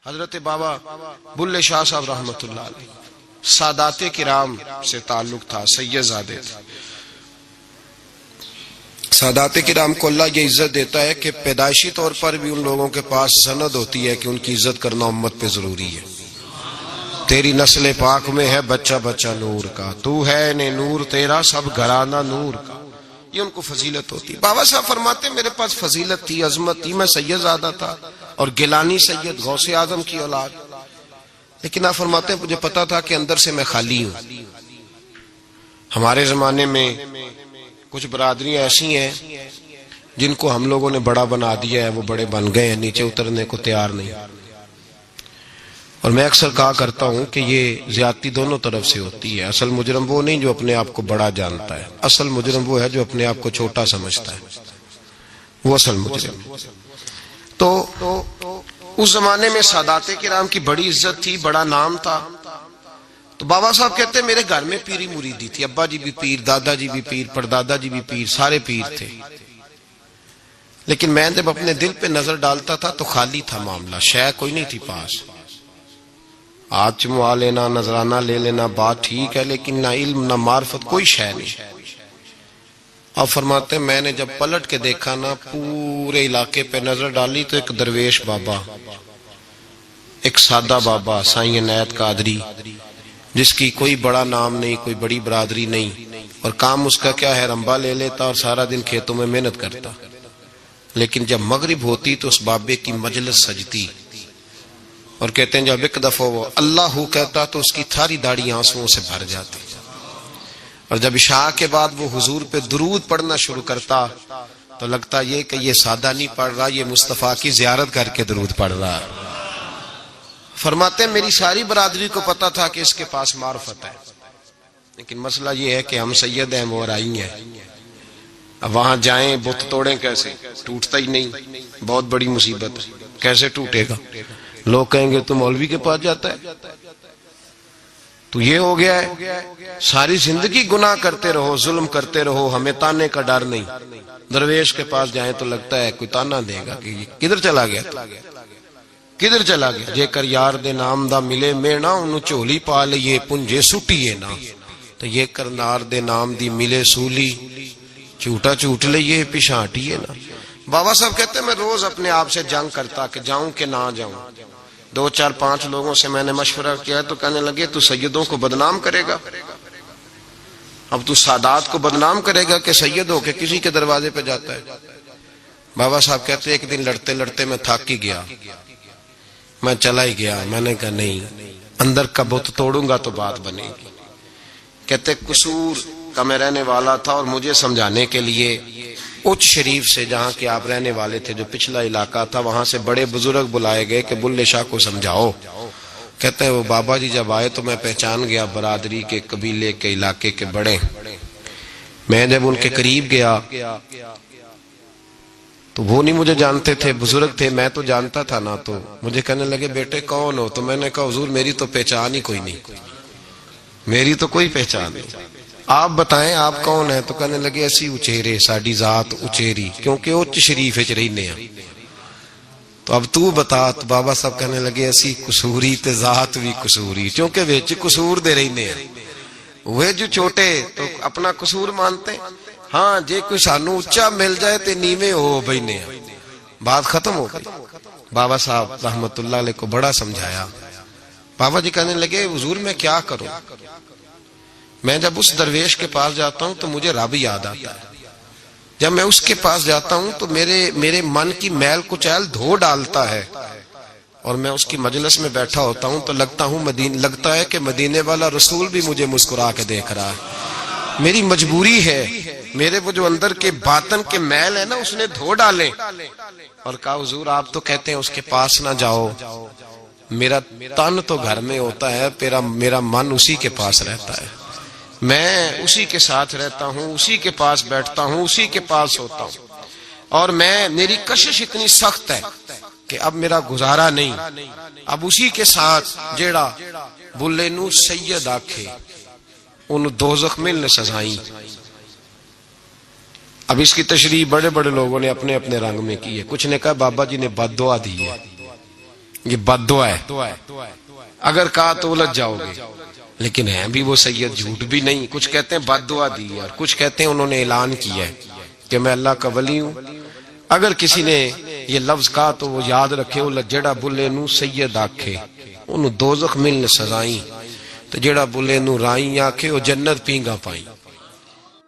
حضرت بابا بلے شاہ صاحب رحمۃ اللہ علیہ سادات کرام سے تعلق تھا، سید زادے تھے۔ سادات کرام کو اللہ یہ عزت دیتا ہے کہ پیدائشی طور پر بھی ان لوگوں کے پاس سند ہوتی ہے کہ ان کی عزت کرنا امت پہ ضروری ہے۔ تیری نسل پاک میں ہے بچہ بچہ نور کا، تو ہے نے نور تیرا سب گھرانہ نور کا، یہ ان کو فضیلت ہوتی۔ بابا صاحب فرماتے میرے پاس فضیلت تھی، عظمت تھی، میں سید زادہ تھا اور گیلانی سید غوث اعظم کی اولاد، لیکن آپ فرماتے ہیں مجھے پتا تھا کہ اندر سے میں خالی ہوں۔ ہمارے زمانے میں کچھ برادریاں ایسی ہیں جن کو ہم لوگوں نے بڑا بنا دیا ہے، وہ بڑے بن گئے ہیں، نیچے اترنے کو تیار نہیں۔ اور میں اکثر کہا کرتا ہوں کہ یہ زیادتی دونوں طرف سے ہوتی ہے۔ اصل مجرم وہ نہیں جو اپنے آپ کو بڑا جانتا ہے، اصل مجرم وہ ہے جو اپنے آپ کو چھوٹا سمجھتا ہے، وہ اصل مجرم۔ تو اس زمانے میں سادات کرام کی بڑی عزت تھی، بڑا نام تھا۔ تو بابا صاحب کہتے ہیں میرے گھر میں پیری مریدی تھی، ابا جی بھی پیر، دادا جی بھی پیر، پردادا جی بھی پیر، سارے پیر تھے، لیکن میں جب اپنے دل پہ نظر ڈالتا تھا تو خالی تھا معاملہ، شے کوئی نہیں تھی پاس۔ ہاتھ چموا لینا، نذرانہ لے لینا بات ٹھیک ہے، لیکن نہ علم نہ معرفت، کوئی شے نہیں۔ آپ فرماتے ہیں میں نے جب پلٹ کے دیکھا نا، پورے علاقے پہ نظر ڈالی تو ایک درویش بابا، ایک سادہ بابا سائیں عنایت قادری، جس کی کوئی بڑا نام نہیں، کوئی بڑی برادری نہیں، اور کام اس کا کیا ہے، رمبا لے لیتا اور سارا دن کھیتوں میں محنت کرتا، لیکن جب مغرب ہوتی تو اس بابے کی مجلس سجتی، اور کہتے ہیں جب ایک دفعہ وہ اللہ کہتا تو اس کی تھاری داڑھی آنسوؤں سے بھر جاتی، اور جب عشاء کے بعد وہ حضور پہ درود پڑھنا شروع کرتا تو لگتا یہ کہ یہ سادہ نہیں پڑھ رہا، یہ مصطفیٰ کی زیارت کر کے درود پڑھ رہا۔ فرماتے ہیں میری ساری برادری کو پتا تھا کہ اس کے پاس معرفت ہے، لیکن مسئلہ یہ ہے کہ ہم سید ہیں، وہ رائی ہیں، اب وہاں جائیں بت توڑیں کیسے، ٹوٹتا ہی نہیں، بہت بڑی مصیبت ہے، کیسے ٹوٹے گا؟ لوگ کہیں گے تو مولوی کے پاس جاتا ہے، تو یہ ہو گیا ہے ساری زندگی گناہ کرتے رہو، ظلم کرتے رہو، ہمیں تانے کا ڈر نہیں، درویش کے پاس جائیں تو لگتا ہے کوئی تانا دے گا کہ یہ کدھر چلا گیا، کدھر چلا گیا۔ جے کر یار دے نام دا ملے مینا، انہوں چولی پا لئیے پنجے سٹیے نا، تو یہ کر نار دے نام دی ملے سولی، چوٹا چوٹ لئیے پشانٹیے نا۔ بابا صاحب کہتے ہیں میں روز اپنے آپ سے جنگ کرتا کہ جاؤں کہ نہ جاؤں۔ 2 4 5 لوگوں سے میں نے مشورہ کیا تو کہنے لگے تو سیدوں کو بدنام کرے گا، اب تو سادات کو بدنام کرے گا کہ سید ہو کے کسی کے دروازے پہ جاتا ہے۔ بابا صاحب کہتے ایک دن لڑتے لڑتے میں تھک ہی گیا، میں چلا ہی گیا، میں نے کہا نہیں، اندر کا بت توڑوں گا تو بات بنے گی۔ کہتے قصور کا میں رہنے والا تھا اور مجھے سمجھانے کے لیے اچ شریف سے، جہاں کے آپ رہنے والے تھے، جو پچھلا علاقہ تھا، وہاں سے بڑے بزرگ بلائے گئے کہ بلے شاہ کو سمجھاؤ۔ کہتے ہیں وہ بابا جی جب آئے تو میں پہچان گیا برادری کے، قبیلے کے، علاقے کے بڑے۔ میں جب ان کے قریب گیا تو وہ نہیں مجھے جانتے تھے، بزرگ تھے، میں تو جانتا تھا نا، تو مجھے کہنے لگے بیٹے کون ہو؟ تو میں نے کہا حضور میری تو پہچان ہی کوئی نہیں، میری تو کوئی پہچان نہیں، آپ بتائیں آپ کون ہیں؟ تو کہنے لگے اسی اچیرے، ساڈی ذات اچیری، کیونکہ اچ شریف وچ رہنے ہیں۔ تو اب تو بتا، تو بابا صاحب کہنے لگے اسی قصوری تے ذات بھی قصوری، کیونکہ وچ قصور دے رہنے ہیں، وہ جو چھوٹے تو اپنا قصور مانتے ہیں، ہاں جے کوئی سانو اچا مل جائے تے نیویں ہو بینے ہیں، بات ختم ہو گئی۔ بابا صاحب رحمت اللہ علیہ کو بڑا سمجھایا۔ بابا جی کہنے لگے حضور میں کیا کروں؟ میں جب اس درویش کے پاس جاتا ہوں تو مجھے رب یاد آتا ہے، جب میں اس کے پاس جاتا ہوں تو میرے من کی میل کچیل دھو ڈالتا ہے، اور میں اس کی مجلس میں بیٹھا ہوتا ہوں تو لگتا ہے کہ مدینے والا رسول بھی مجھے مسکرا کے دیکھ رہا ہے۔ میری مجبوری ہے، میرے وہ جو اندر کے باطن کے میل ہے نا، اس نے دھو ڈالے، اور کہا حضور آپ تو کہتے ہیں اس کے پاس نہ جاؤ، میرا تن تو گھر میں ہوتا ہے، میرا من اسی کے پاس رہتا ہے، میں اسی کے ساتھ رہتا ہوں، اسی کے پاس بیٹھتا ہوں، اسی کے پاس ہوتا ہوں، اور میری کشش اتنی سخت ہے کہ اب میرا گزارا نہیں، اب اسی کے ساتھ جیڑا بلے نو سید آکھے انہوں دوزخ ملنے سزائیں۔ اب اس کی تشریح بڑے بڑے لوگوں نے اپنے اپنے رنگ میں کی ہے، کچھ نے کہا بابا جی نے بد دعا دی ہے، یہ بد دعا ہے، اگر کہا تو الجھ جاؤ گے، لیکن ہیں بھی وہ سید جھوٹ بھی نہیں. کچھ کہتے ہیں بد دعا دی اور کچھ کہتے ہیں انہوں نے اعلان کیا ہے کہ میں اللہ کا ولی ہوں. اگر کسی نے یہ لفظ کہا تو وہ یاد رکھے وہ جڑا بلے نو سید آکھے انہوں دوزخ ملن سزائیں، تو جڑا بلے نو رائیں آکھے وہ جنت پینگا پائیں.